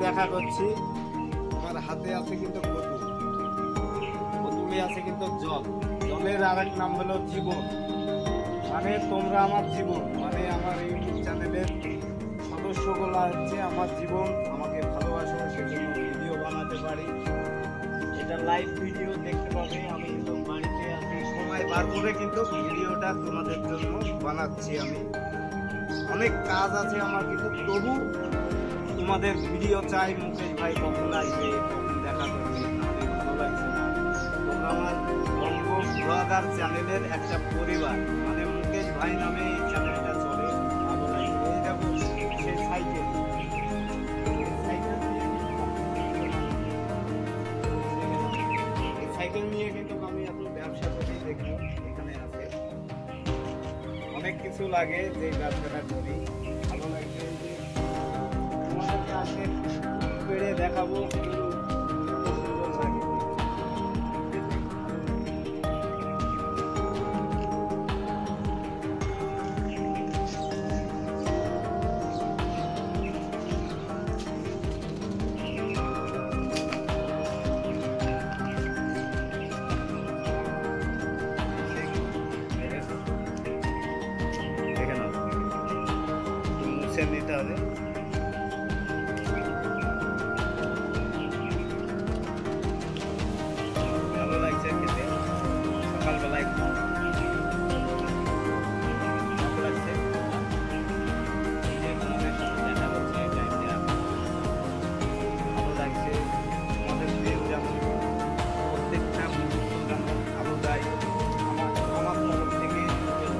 দেখা করছি। আমার হাতে আছে কিন্তু বোতলে আছে কিন্তু জল। জলের আরেক নাম হলো জীবন। মানে তোমরা আমার জীবন, মানে আমার ইউটিউব চ্যানেলের সদস্যগুলো হচ্ছে আমার জীবন। আমাকে ভালোবাসো, সেজন্য ভিডিও বানাতে পারি। এটা লাইভ ভিডিও দেখতে পাবে। আমি কিন্তু বাড়িতে আছি, সময় বার করে কিন্তু ভিডিওটা তোমাদের জন্য বানাচ্ছি। আমি অনেক কাজ আছে আমার, কিন্তু তবু তোমাদের ভিডিও চাই। মুকেশ ভাই কখন আসবে, কখন দেখা করবে, তাহলে ভালো লাগছে না। তোমরা আমার বঙ্গ ব্লগার চ্যানেলের একটা পরিবার, মানে মুকেশ ভাই নামে এই চ্যানেলটা চলে। ভালো লাগবে। এই দেখো সেই সাইকেল নিয়ে কিন্তু আমি এখন ব্যবসা করি। দেখবো এখানে আছে অনেক কিছু লাগে যে ব্যবসাটা করি। ভালো লাগবে যে তোমাদেরকে আজকে পেড়ে দেখাবো। নিতে হবে। ভালো লাগছে খেতে, সকালবেলায় ভালো লাগছে। ভালো লাগছে আমাদের দিন যেমন প্রত্যেকটা মুহূর্ত যেমন ভালো যায়। আমার তরফ থেকে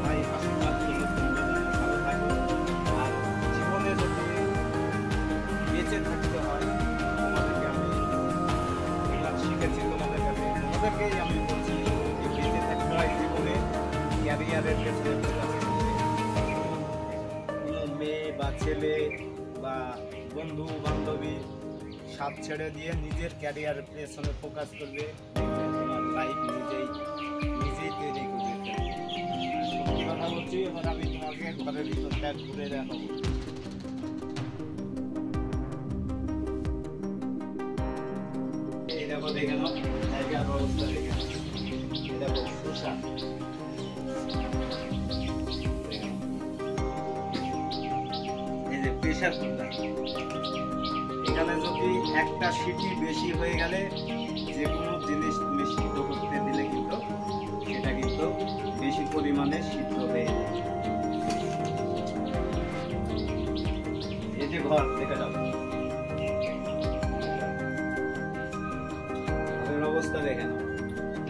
ভাই আশীর্বাদ করলো তোমরা ভালো থাকো। আর জীবনে যদি বেঁচে থাকতে হয়, তোমাদেরকে আমি এগুলো শিখেছি তোমাদের কাছে। তোমাদেরকেই আমি বলছি যে বেঁচে থাকতে হয় জীবনে, ক্যারিয়ারের পেছনে ফোকাস করতে। কোনো মেয়ে বা ছেলে বা বন্ধু বান্ধবী সাথ ছেড়ে দিয়ে নিজের ক্যারিয়ারের পেছনে ফোকাস করবে, তোমার লাইফ নিজেই তৈরি করবে। সত্যি কথা বলছি। এবার আমি তোমাকে ঘরের ভিতরটা ঘুরে দেখাবো। এই দেখো, দেখে নাও জায়গার ব্যবস্থা, দেখে নাও। এই দেখো শসা, এই যে প্রেসার কুকার। এখানে যদি একটা সিটি বেশি হয়ে গেলে যে কোনো জিনিস তুমি সিদ্ধ করতে দিলে কিন্তু সেটা কিন্তু বেশি পরিমাণে সিদ্ধ হয়ে যায়। এই যে ঘর দেখে যাও, অবস্থা দেখে নাও।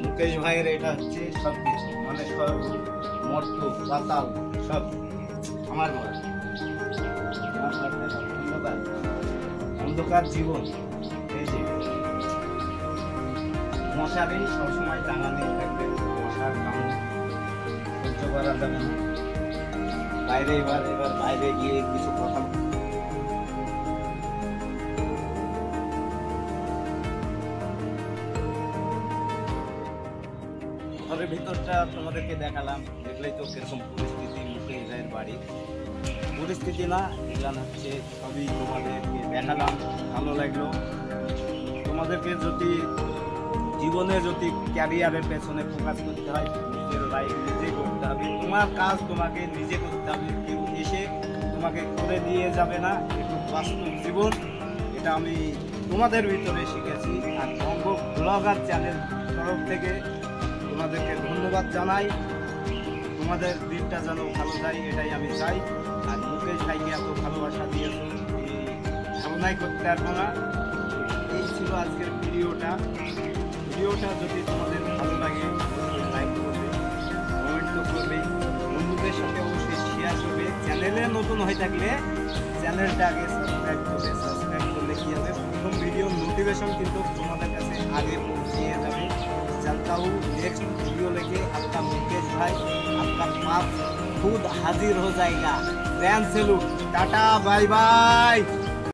মুকেশ ভাইয়ের এটা হচ্ছে সবকিছু, মানে সব মর্তু পাতাল সব আমার ঘর। অন্ধকার জীবন। এই যে মশারি সবসময় টাঙানি থাকবে, মশার কামড় সহ্য করা যাবে না। বাইরে এবার বাইরে গিয়ে কিছু কথা ঘরের ভিতরটা তোমাদেরকে দেখালাম। দেখলেই তো কিরকম পরিস্থিতি মুকেশ ভাইয়ের বাড়ি। পরিস্থিতি না, এগুলো হচ্ছে সবই তোমাদেরকে দেখালাম। ভালো লাগলো। তোমাদেরকে যদি জীবনে যদি ক্যারিয়ারের পেছনে ফোকাস করতে হয়, নিজের লাইফ নিজে করতে হবে। তোমার কাজ তোমাকে নিজে করতে হবে, কেউ এসে তোমাকে করে দিয়ে যাবে না। একটু বাস্তব জীবন, এটা আমি তোমাদের ভিতরে শিখেছি। আর বঙ্গ ব্লগার চ্যানেল তরফ থেকে তোমাদেরকে ধন্যবাদ জানাই। তোমাদের দিনটা যেন ভালো যায়, এটাই আমি চাই। আর মুকেশ ভাইকে এত ভালোবাসা দিয়েছো, আমি ধারণাই করতে পারবো না। এই ছিল আজকের ভিডিওটা। যদি তোমাদের ভালো লাগে অবশ্যই লাইক করবে, কমেন্ট তো করবে, বন্ধুদের সাথে অবশ্যই শেয়ার করবে। চ্যানেলে নতুন হয়ে থাকলে চ্যানেলটা আগে সাবস্ক্রাইব করবে। সাবস্ক্রাইব করলে কি হবে, প্রথম ভিডিওর নোটিফিকেশন কিন্তু তোমাদের কাছে আগে পৌঁছে যাবে। चलता हूँ नेक्स्ट वीडियो लेके। आपका मुकेश भाई आपका पास खुद हाजिर हो जाएगा। Grand salute, tata bye bye.